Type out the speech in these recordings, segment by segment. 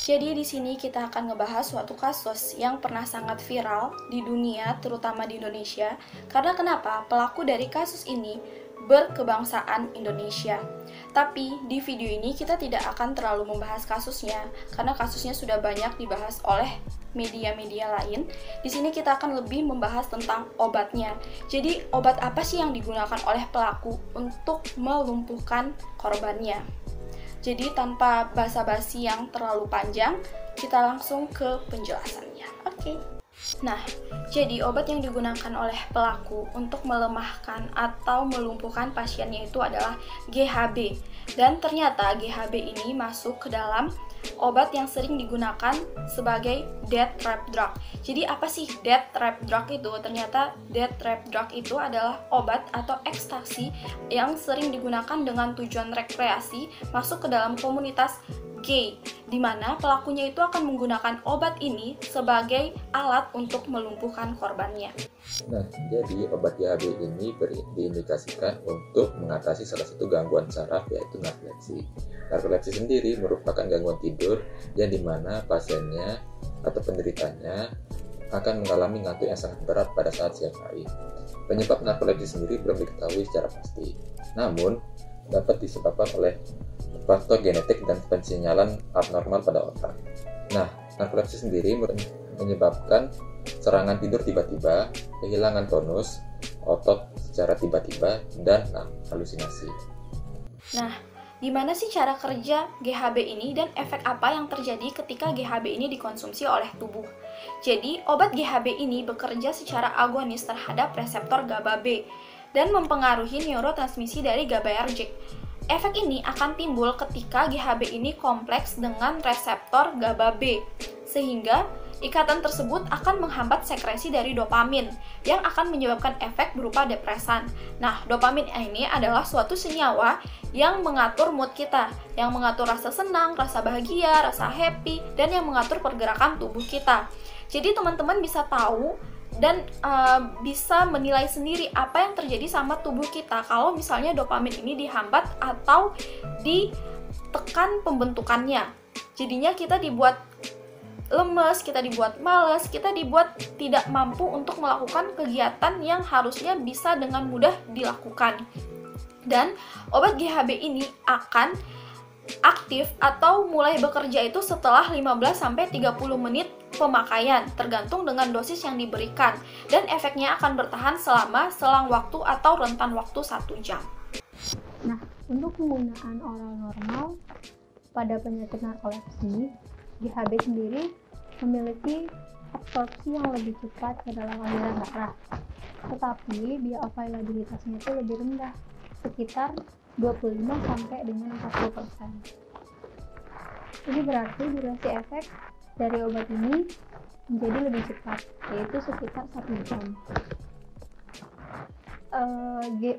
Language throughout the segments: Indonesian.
Jadi di sini kita akan ngebahas suatu kasus yang pernah sangat viral di dunia, terutama di Indonesia. Karena kenapa? Pelaku dari kasus ini berkebangsaan Indonesia. Tapi di video ini kita tidak akan terlalu membahas kasusnya karena kasusnya sudah banyak dibahas oleh media-media lain. Di sini kita akan lebih membahas tentang obatnya. Jadi obat apa sih yang digunakan oleh pelaku untuk melumpuhkan korbannya? Jadi tanpa basa-basi yang terlalu panjang, kita langsung ke penjelasannya. Oke. Nah, jadi obat yang digunakan oleh pelaku untuk melemahkan atau melumpuhkan pasiennya itu adalah GHB. Dan ternyata GHB ini masuk ke dalam obat yang sering digunakan sebagai death trap drug. Jadi apa sih death trap drug itu? Ternyata death trap drug itu adalah obat atau ekstasi yang sering digunakan dengan tujuan rekreasi masuk ke dalam komunitas gay, di mana pelakunya itu akan menggunakan obat ini sebagai alat untuk melumpuhkan korbannya. Nah, jadi obat GHB ini diindikasikan untuk mengatasi salah satu gangguan saraf, yaitu narkolepsi. Narkolepsi sendiri merupakan gangguan tidur yang dimana pasiennya atau penderitanya akan mengalami ngantuk yang sangat berat pada saat siang hari. Penyebab narkolepsi sendiri belum diketahui secara pasti, namun dapat disebabkan oleh faktor genetik dan pensinyalan abnormal pada otak. Nah, narkolepsi sendiri menyebabkan serangan tidur tiba-tiba, kehilangan tonus, otot secara tiba-tiba, dan halusinasi. Nah, gimana sih cara kerja GHB ini dan efek apa yang terjadi ketika GHB ini dikonsumsi oleh tubuh? Jadi, obat GHB ini bekerja secara agonis terhadap reseptor GABA B dan mempengaruhi neurotransmisi dari GABAergic. Efek ini akan timbul ketika GHB ini kompleks dengan reseptor GABA B, sehingga ikatan tersebut akan menghambat sekresi dari dopamin yang akan menyebabkan efek berupa depresan. Nah, dopamin ini adalah suatu senyawa yang mengatur mood kita, yang mengatur rasa senang, rasa bahagia, rasa happy, dan yang mengatur pergerakan tubuh kita. Jadi teman-teman bisa tahu dan bisa menilai sendiri apa yang terjadi sama tubuh kita kalau misalnya dopamin ini dihambat atau ditekan pembentukannya. Jadinya kita dibuat lemes, kita dibuat malas, kita dibuat tidak mampu untuk melakukan kegiatan yang harusnya bisa dengan mudah dilakukan. Dan obat GHB ini akan aktif atau mulai bekerja itu setelah 15-30 menit pemakaian, tergantung dengan dosis yang diberikan, dan efeknya akan bertahan selama selang waktu atau rentan waktu 1 jam. Nah, untuk penggunaan oral normal pada penyakit narkolepsi, GHB sendiri memiliki absorpsi yang lebih cepat ke dalam aliran darah, tetapi bioavailabilitasnya itu lebih rendah, sekitar 25 sampai dengan 40%. Ini berarti durasi efek dari obat ini menjadi lebih cepat, yaitu sekitar 1 jam.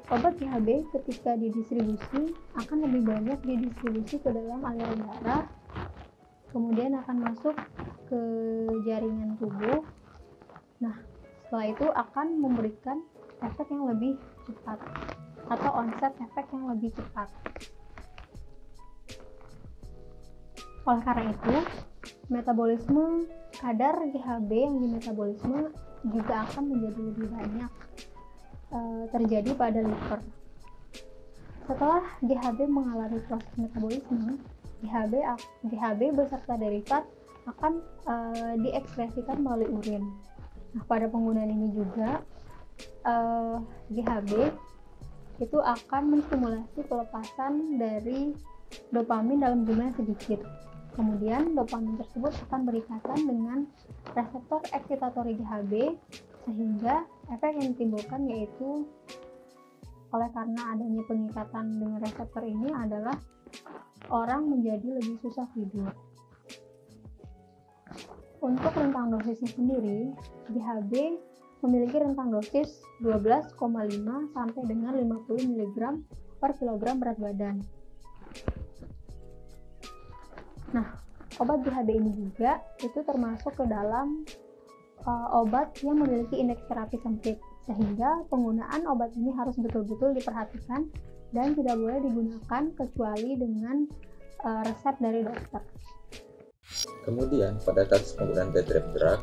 Obat GHB ketika didistribusi akan lebih banyak didistribusi ke dalam aliran darah, kemudian akan masuk ke jaringan tubuh. Nah, setelah itu akan memberikan efek yang lebih cepat atau onset efek yang lebih cepat. Oleh karena itu, metabolisme kadar GHB yang dimetabolisme juga akan menjadi lebih banyak terjadi pada liver. Setelah GHB mengalami proses metabolisme, GHB beserta derivat akan diekspresikan melalui urin. Nah, pada penggunaan ini juga GHB itu akan menstimulasi pelepasan dari dopamin dalam jumlah yang sedikit. Kemudian dopamin tersebut akan berikatan dengan reseptor eksitatori GHB, sehingga efek yang ditimbulkan yaitu oleh karena adanya pengikatan dengan reseptor ini adalah orang menjadi lebih susah tidur. Untuk rentang dosisnya sendiri, GHB memiliki rentang dosis 12,5 sampai dengan 50 mg per kilogram berat badan. Nah, obat GHB ini juga itu termasuk ke dalam obat yang memiliki indeks terapi sempit, sehingga penggunaan obat ini harus betul-betul diperhatikan dan tidak boleh digunakan kecuali dengan resep dari dokter. Kemudian, pada kasus penggunaan death trap drug,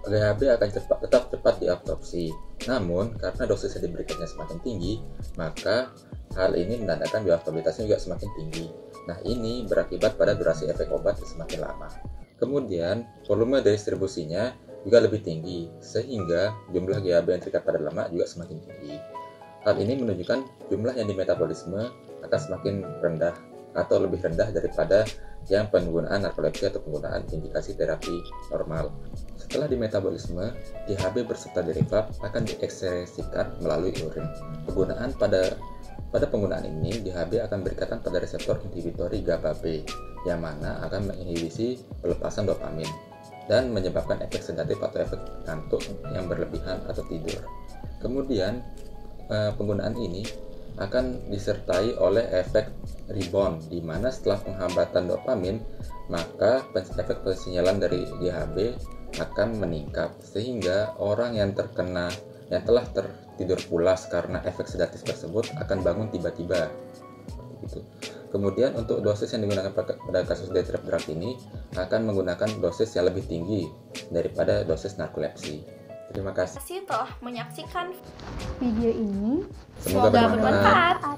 GHB akan tetap cepat diabsorpsi. Namun, karena dosis yang diberikannya semakin tinggi, maka hal ini menandakan bioavailabilitasnya juga semakin tinggi. Nah, ini berakibat pada durasi efek obat yang semakin lama. Kemudian, volume distribusinya juga lebih tinggi, sehingga jumlah GHB yang terikat pada lemak juga semakin tinggi. Hal ini menunjukkan jumlah yang dimetabolisme akan semakin rendah atau lebih rendah daripada yang penggunaan narkolepsi atau penggunaan indikasi terapi normal. Setelah dimetabolisme, GHB berserta derivat akan diekskresikan melalui urin. Pada penggunaan ini, GHB akan berikatan pada reseptor inhibitori GABA B, yang mana akan menginhibisi pelepasan dopamin dan menyebabkan efek sedatif atau efek ngantuk yang berlebihan atau tidur. Kemudian, penggunaan ini akan disertai oleh efek rebound, di mana setelah penghambatan dopamin, maka efek pensinyalan dari GHB akan meningkat, sehingga orang yang telah tertidur pulas karena efek sedatif tersebut akan bangun tiba-tiba. Gitu. Kemudian untuk dosis yang digunakan pada kasus death trap drug ini akan menggunakan dosis yang lebih tinggi daripada dosis narkolepsi. Terima kasih telah menyaksikan video ini. Semoga bermanfaat.